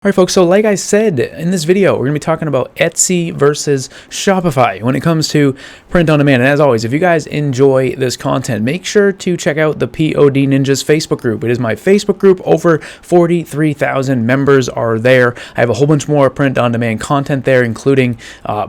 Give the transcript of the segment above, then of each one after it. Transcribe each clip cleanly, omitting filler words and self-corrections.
All right, folks, so like I said, in this video, we're going to be talking about Etsy versus Shopify when it comes to print on demand. And as always, if you guys enjoy this content, make sure to check out the POD Ninjas Facebook group. It is my Facebook group. Over 43,000 members are there. I have a whole bunch more print on demand content there, including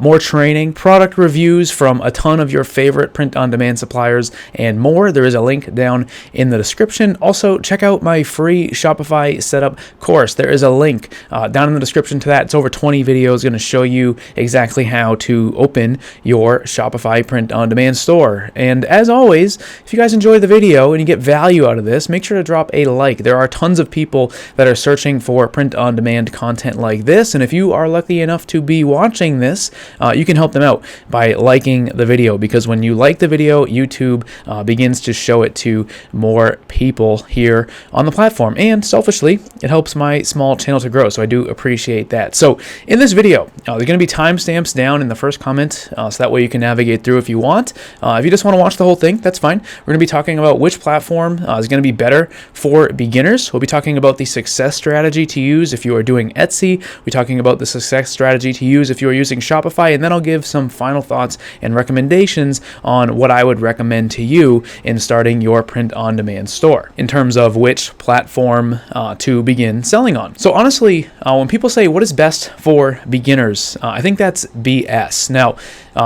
more training, product reviews from a ton of your favorite print on demand suppliers, and more. There is a link down in the description. Also, check out my free Shopify setup course. There is a link down in the description to that. It's over 20 videos going to show you exactly how to open your Shopify print-on-demand store. And as always, if you guys enjoy the video and you get value out of this, make sure to drop a like. There are tons of people that are searching for print-on-demand content like this, and if you are lucky enough to be watching this, you can help them out by liking the video, because when you like the video, YouTube begins to show it to more people here on the platform. And selfishly, it helps my small channel to grow. So I do appreciate that. So in this video, there's going to be timestamps down in the first comment, so that way you can navigate through if you want. If you just want to watch the whole thing, that's fine. We're going to be talking about which platform is going to be better for beginners. We'll be talking about the success strategy to use if you are doing Etsy. We'll be talking about the success strategy to use if you are using Shopify, and then I'll give some final thoughts and recommendations on what I would recommend to you in starting your print-on-demand store in terms of which platform to begin selling on. So honestly, when people say what is best for beginners, I think that's BS. Now,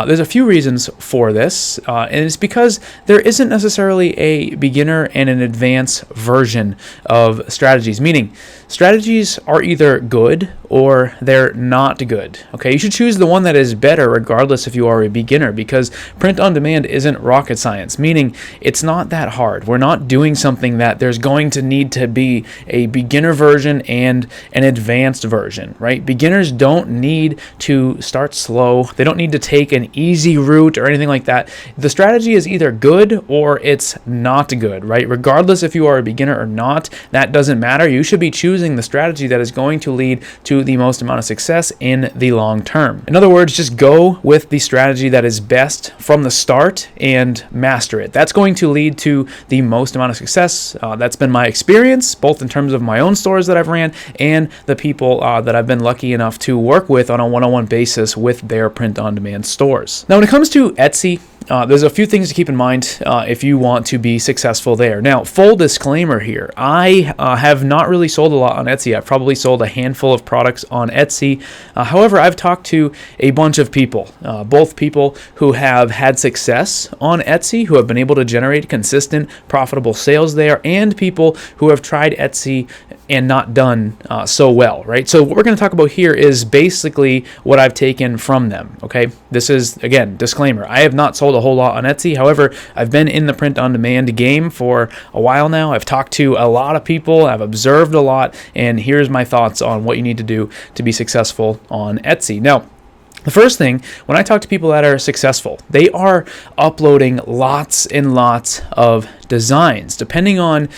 there's a few reasons for this, and it's because there isn't necessarily a beginner and an advanced version of strategies, meaning strategies are either good or they're not good. Okay, you should choose the one that is better regardless if you are a beginner, because print on demand isn't rocket science, meaning it's not that hard. We're not doing something that there's going to need to be a beginner version and an advanced version, right? Beginners don't need to start slow. They don't need to take an easy route or anything like that. The strategy is either good or it's not good, right? Regardless if you are a beginner or not, that doesn't matter. You should be choosing the strategy that is going to lead to the most amount of success in the long term. In other words, just go with the strategy that is best from the start and master it. That's going to lead to the most amount of success. That's been my experience, both in terms of my own stores that I've ran and the people that I've been lucky enough to work with on a one-on-one basis with their print-on-demand stores. Now, when it comes to Etsy, there's a few things to keep in mind if you want to be successful there. Now, full disclaimer here, I have not really sold a lot on Etsy. I've probably sold a handful of products on Etsy. However, I've talked to a bunch of people, both people who have had success on Etsy, who have been able to generate consistent, profitable sales there, and people who have tried Etsy and not done so well, right? So what we're going to talk about here is basically what I've taken from them, okay? This is, again, disclaimer. I have not sold a whole lot on Etsy. However, I've been in the print-on-demand game for a while now. I've talked to a lot of people. I've observed a lot, and here's my thoughts on what you need to do to be successful on Etsy. Now, the first thing, when I talk to people that are successful, they are uploading lots and lots of designs. Depending on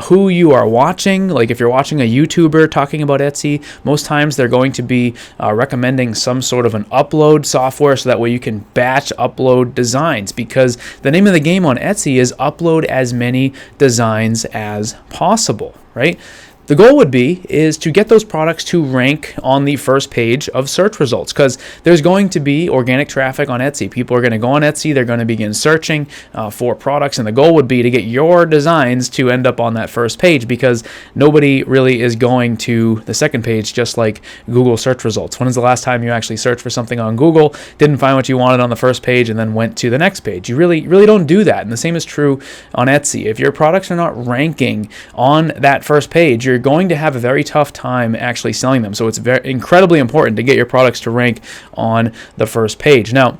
who you are watching, like if you're watching a YouTuber talking about Etsy, most times they're going to be recommending some sort of an upload software so that way you can batch upload designs, because the name of the game on Etsy is upload as many designs as possible, right? The goal would be is to get those products to rank on the first page of search results, because there's going to be organic traffic on Etsy. People are going to go on Etsy, they're going to begin searching for products, and the goal would be to get your designs to end up on that first page, because nobody really is going to the second page just like Google search results. When is the last time you actually searched for something on Google, didn't find what you wanted on the first page, and then went to the next page? You really don't do that. And the same is true on Etsy. If your products are not ranking on that first page, you're going to have a very tough time actually selling them. So it's incredibly important to get your products to rank on the first page. Now,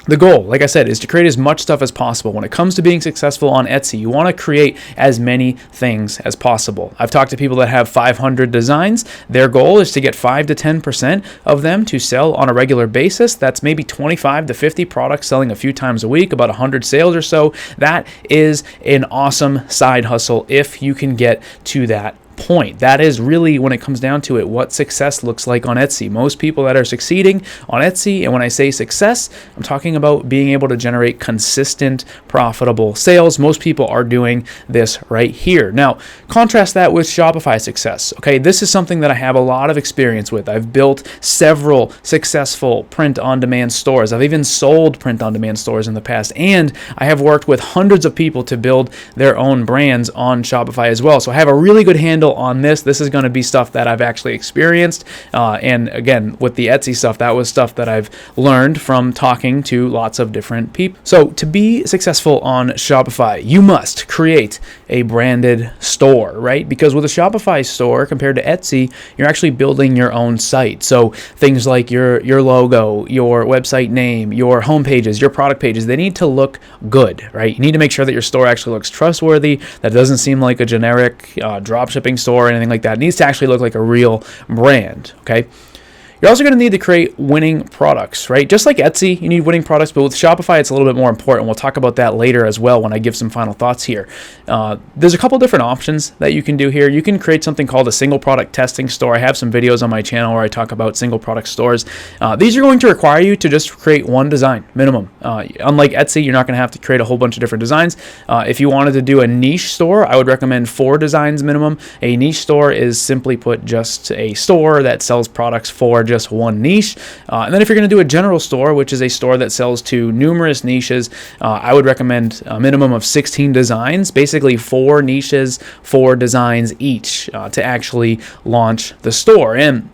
the goal, like I said, is to create as much stuff as possible. When it comes to being successful on Etsy, you want to create as many things as possible. I've talked to people that have 500 designs. Their goal is to get 5 to 10% of them to sell on a regular basis. That's maybe 25 to 50 products selling a few times a week, about 100 sales or so. That is an awesome side hustle if you can get to that point. That is really, when it comes down to it, what success looks like on Etsy. Most people that are succeeding on Etsy, and when I say success, I'm talking about being able to generate consistent, profitable sales. Most people are doing this right here. Now, contrast that with Shopify success. Okay, this is something that I have a lot of experience with. I've built several successful print-on-demand stores. I've even sold print-on-demand stores in the past, and I have worked with hundreds of people to build their own brands on Shopify as well. So I have a really good handle on this. This is going to be stuff that I've actually experienced. And again, with the Etsy stuff, that was stuff that I've learned from talking to lots of different people. So to be successful on Shopify, you must create a branded store, right? Because with a Shopify store compared to Etsy, you're actually building your own site. So things like your logo, your website name, your home pages, your product pages, they need to look good, right? You need to make sure that your store actually looks trustworthy, that it doesn't seem like a generic drop shipping store or anything like that. It needs to actually look like a real brand, okay? You're also going to need to create winning products, right? Just like Etsy, you need winning products, but with Shopify, it's a little bit more important. We'll talk about that later as well when I give some final thoughts here. There's a couple different options that you can do here. You can create something called a single product testing store. I have some videos on my channel where I talk about single product stores. These are going to require you to just create one design minimum. Unlike Etsy, you're not going to have to create a whole bunch of different designs. If you wanted to do a niche store, I would recommend 4 designs minimum. A niche store is simply put just a store that sells products for just one niche. And then if you're going to do a general store, which is a store that sells to numerous niches, I would recommend a minimum of 16 designs, basically 4 niches, 4 designs each to actually launch the store. And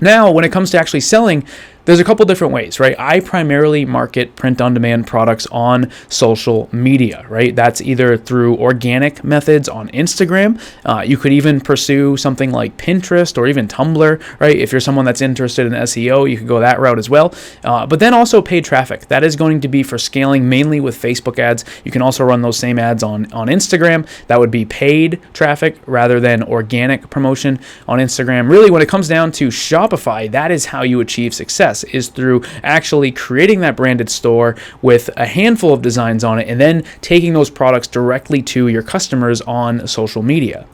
now when it comes to actually selling, there's a couple different ways, right? I primarily market print-on-demand products on social media, right? That's either through organic methods on Instagram. You could even pursue something like Pinterest or even Tumblr, right? If you're someone that's interested in SEO, you could go that route as well. But then also paid traffic. That is going to be for scaling mainly with Facebook ads. You can also run those same ads on Instagram. That would be paid traffic rather than organic promotion on Instagram. Really, when it comes down to Shopify, that is how you achieve success, is through actually creating that branded store with a handful of designs on it and then taking those products directly to your customers on social media.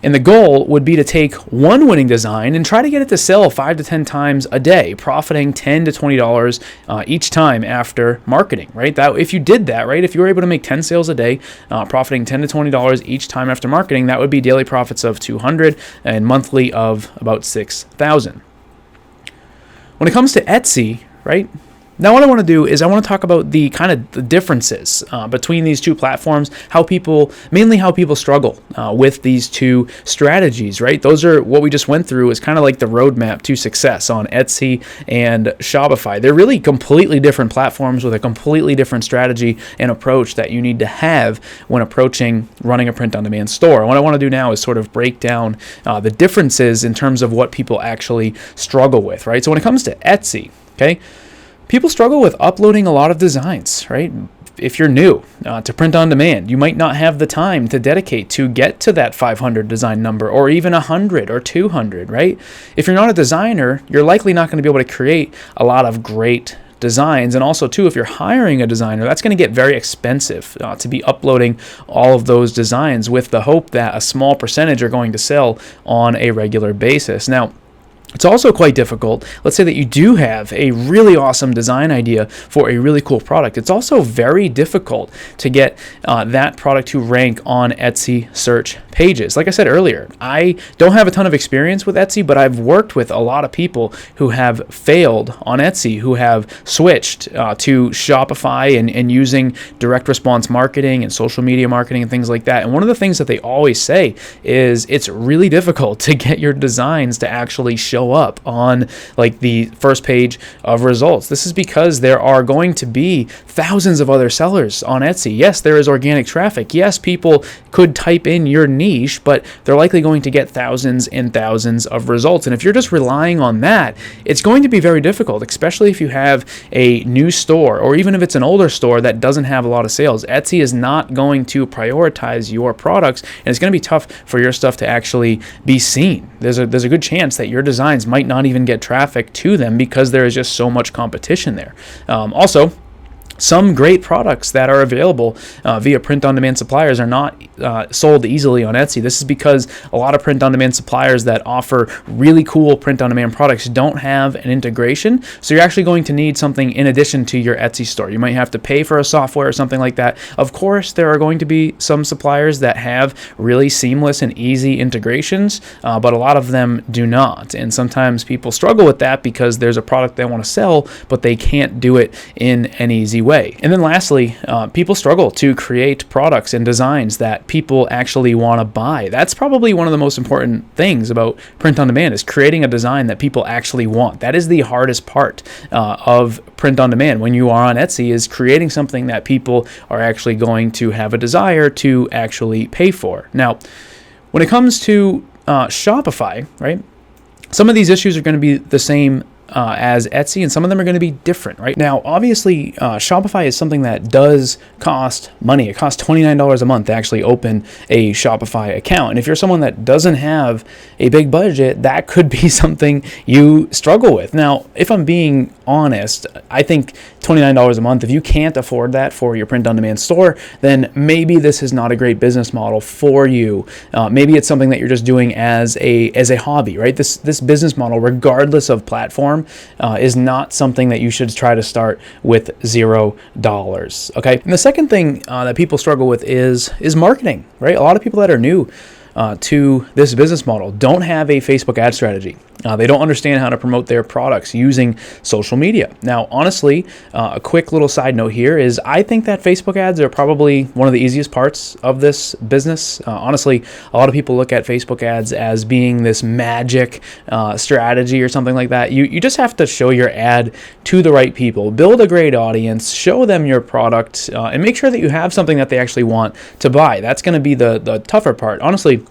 And the goal would be to take one winning design and try to get it to sell 5 to 10 times a day, profiting $10 to $20 each time after marketing, right? That if you did that, right, if you were able to make 10 sales a day, profiting $10 to $20 each time after marketing, that would be daily profits of $200 and monthly of about $6,000. When it comes to Etsy, right, now what I want to do is I want to talk about the kind of the differences between these two platforms, mainly how people struggle with these two strategies, right? Those are what we just went through is kind of like the roadmap to success on Etsy and Shopify. They're really completely different platforms with a completely different strategy and approach that you need to have when approaching running a print-on-demand store. And what I want to do now is sort of break down the differences in terms of what people actually struggle with, right? So when it comes to Etsy, okay, people struggle with uploading a lot of designs, right? If you're new to print on demand, you might not have the time to dedicate to get to that 500 design number or even 100 or 200, right? If you're not a designer, you're likely not going to be able to create a lot of great designs. And also, too, if you're hiring a designer, that's going to get very expensive to be uploading all of those designs with the hope that a small percentage are going to sell on a regular basis. Now, it's also quite difficult. Let's say that you do have a really awesome design idea for a really cool product. It's also very difficult to get that product to rank on Etsy search pages. Like I said earlier, I don't have a ton of experience with Etsy, but I've worked with a lot of people who have failed on Etsy, who have switched to Shopify and using direct response marketing and social media marketing and things like that. And one of the things that they always say is it's really difficult to get your designs to actually show up on like the first page of results. This is because there are going to be thousands of other sellers on Etsy. Yes, there is organic traffic. Yes, people could type in your niche, but they're likely going to get thousands and thousands of results. And if you're just relying on that, it's going to be very difficult, especially if you have a new store or even if it's an older store that doesn't have a lot of sales. Etsy is not going to prioritize your products, and it's going to be tough for your stuff to actually be seen. There's a good chance that your designs might not even get traffic to them because there is just so much competition there. Also, Some great products that are available via print-on-demand suppliers are not sold easily on Etsy. This is because a lot of print-on-demand suppliers that offer really cool print-on-demand products don't have an integration, so you're actually going to need something in addition to your Etsy store. You might have to pay for a software or something like that. Of course, there are going to be some suppliers that have really seamless and easy integrations, but a lot of them do not, and sometimes people struggle with that because there's a product they want to sell, but they can't do it in an easy way. And then lastly, people struggle to create products and designs that people actually want to buy. That's probably one of the most important things about print on demand, is creating a design that people actually want. That is the hardest part of print on demand when you are on Etsy, is creating something that people are actually going to have a desire to actually pay for. Now, when it comes to Shopify, right, some of these issues are going to be the same as Etsy, and some of them are going to be different, right? Now, obviously, Shopify is something that does cost money. It costs $29 a month to actually open a Shopify account. And if you're someone that doesn't have a big budget, that could be something you struggle with. Now, if I'm being honest, I think $29 a month, if you can't afford that for your print-on-demand store, then maybe this is not a great business model for you. Maybe it's something that you're just doing as a hobby, right? This business model, regardless of platform, is not something that you should try to start with $0. Okay. And the second thing that people struggle with is marketing, right? A lot of people that are new to this business model don't have a Facebook ad strategy. They don't understand how to promote their products using social media. Now, honestly, a quick little side note here is I think that Facebook ads are probably one of the easiest parts of this business. Honestly, a lot of people look at Facebook ads as being this magic strategy or something like that. You just have to show your ad to the right people, build a great audience, show them your product, and make sure that you have something that they actually want to buy. That's going to be the tougher part. Honestly,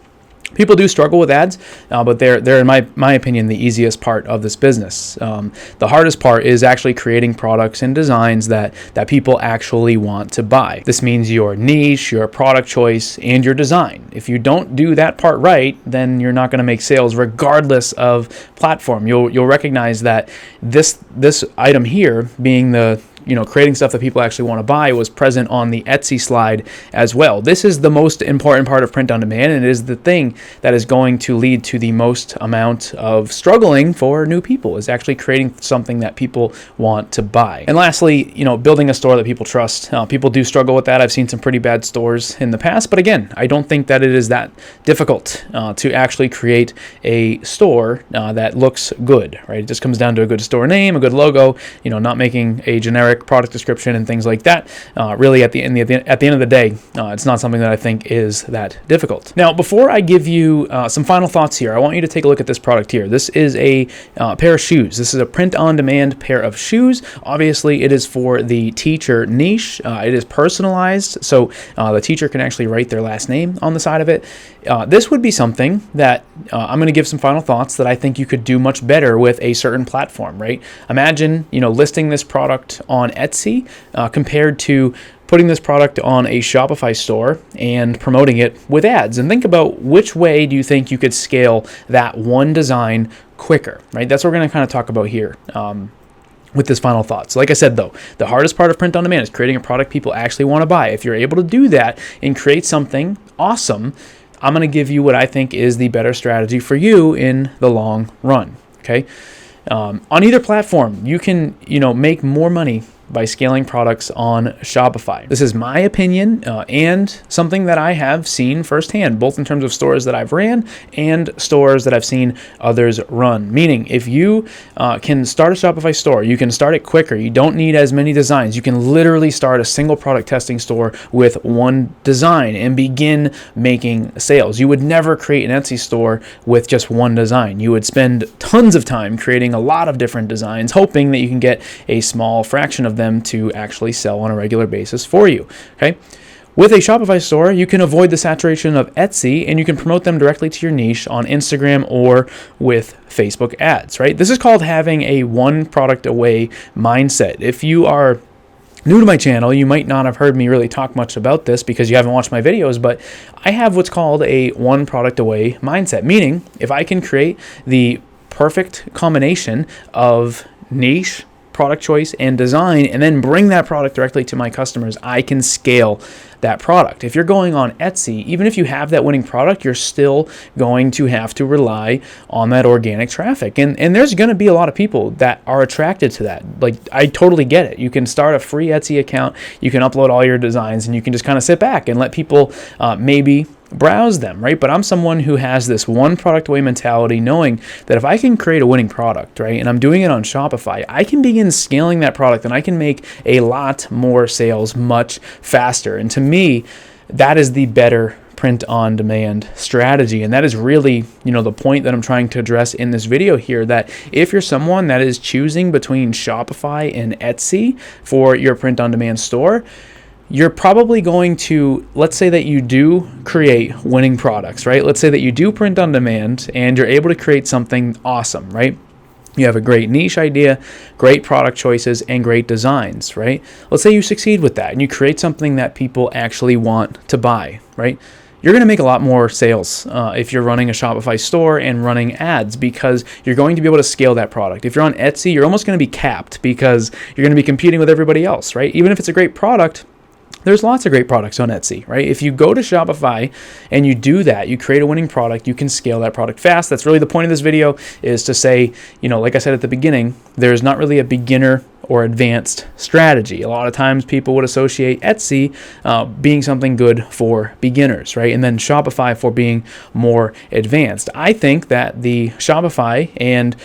people do struggle with ads, but they're in my opinion, the easiest part of this business. The hardest part is actually creating products and designs that people actually want to buy. This means your niche, your product choice, and your design. If you don't do that part right, then you're not going to make sales regardless of platform. You'll recognize that this item here, being the creating stuff that people actually want to buy, was present on the Etsy slide as well. This is the most important part of print on demand, and it is the thing that is going to lead to the most amount of struggling for new people, is actually creating something that people want to buy. And lastly, building a store that people trust. People do struggle with that. I've seen some pretty bad stores in the past, but again, I don't think that it is that difficult to actually create a store that looks good, right? It just comes down to a good store name, a good logo, not making a generic product description and things like that. Really, at the end of the day, it's not something that I think is that difficult. Now, before I give you some final thoughts here, I want you to take a look at this product here. This is a pair of shoes. This is a print-on-demand pair of shoes. Obviously, it is for the teacher niche. It is personalized, so the teacher can actually write their last name on the side of it. This would be something that I'm going to give some final thoughts that I think you could do much better with a certain platform, right? Imagine, listing this product on Etsy compared to putting this product on a Shopify store and promoting it with ads. And think about which way do you think you could scale that one design quicker, right? That's what we're going to kind of talk about here. With this final thought. So like I said, though, the hardest part of print on demand is creating a product people actually want to buy. If you're able to do that and create something awesome, I'm going to give you what I think is the better strategy for you in the long run. Okay. On either platform, you can, make more money by scaling products on Shopify. This is my opinion and something that I have seen firsthand, both in terms of stores that I've ran and stores that I've seen others run. Meaning, if you can start a Shopify store, you can start it quicker. You don't need as many designs. You can literally start a single product testing store with one design and begin making sales. You would never create an Etsy store with just one design. You would spend tons of time creating a lot of different designs, hoping that you can get a small fraction of them to actually sell on a regular basis for you. Okay. With a Shopify store, you can avoid the saturation of Etsy and you can promote them directly to your niche on Instagram or with Facebook ads, right? This is called having a one product away mindset. If you are new to my channel, you might not have heard me really talk much about this because you haven't watched my videos, but I have what's called a one product away mindset, meaning if I can create the perfect combination of niche, product choice and design and then bring that product directly to my customers, I can scale that product. If you're going on Etsy, even if you have that winning product, you're still going to have to rely on that organic traffic. And there's going to be a lot of people that are attracted to that. Like, I totally get it. You can start a free Etsy account, you can upload all your designs, and you can just kind of sit back and let people maybe browse them, right? But I'm someone who has this one product away mentality, knowing that if I can create a winning product, right, and I'm doing it on Shopify, I can begin scaling that product and I can make a lot more sales much faster. And to me, that is the better print on demand strategy. And that is really, the point that I'm trying to address in this video here, that if you're someone that is choosing between Shopify and Etsy for your print on demand store, you're probably going to, let's say that you do create winning products, right? Let's say that you do print on demand and you're able to create something awesome, right? You have a great niche idea, great product choices, and great designs, right? Let's say you succeed with that and you create something that people actually want to buy, right? You're going to make a lot more sales if you're running a Shopify store and running ads, because you're going to be able to scale that product. If you're on Etsy, you're almost going to be capped because you're going to be competing with everybody else, right? Even if it's a great product, there's lots of great products on Etsy, right? If you go to Shopify and you do that, you create a winning product, you can scale that product fast. That's really the point of this video, is to say, like I said at the beginning, there's not really a beginner or advanced strategy. A lot of times people would associate Etsy being something good for beginners, right? And then Shopify for being more advanced. I think that the Shopify and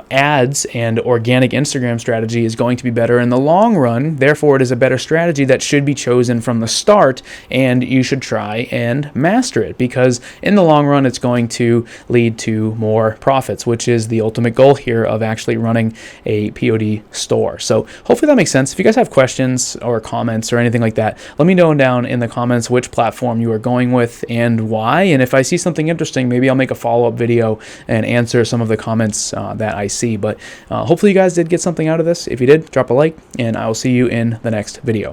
ads and organic Instagram strategy is going to be better in the long run. Therefore, it is a better strategy that should be chosen from the start, and you should try and master it, because in the long run, it's going to lead to more profits, which is the ultimate goal here of actually running a POD store. So hopefully that makes sense. If you guys have questions or comments or anything like that, let me know down in the comments which platform you are going with and why. And if I see something interesting, maybe I'll make a follow-up video and answer some of the comments that I see. But hopefully you guys did get something out of this. If you did, drop a like, and I will see you in the next video.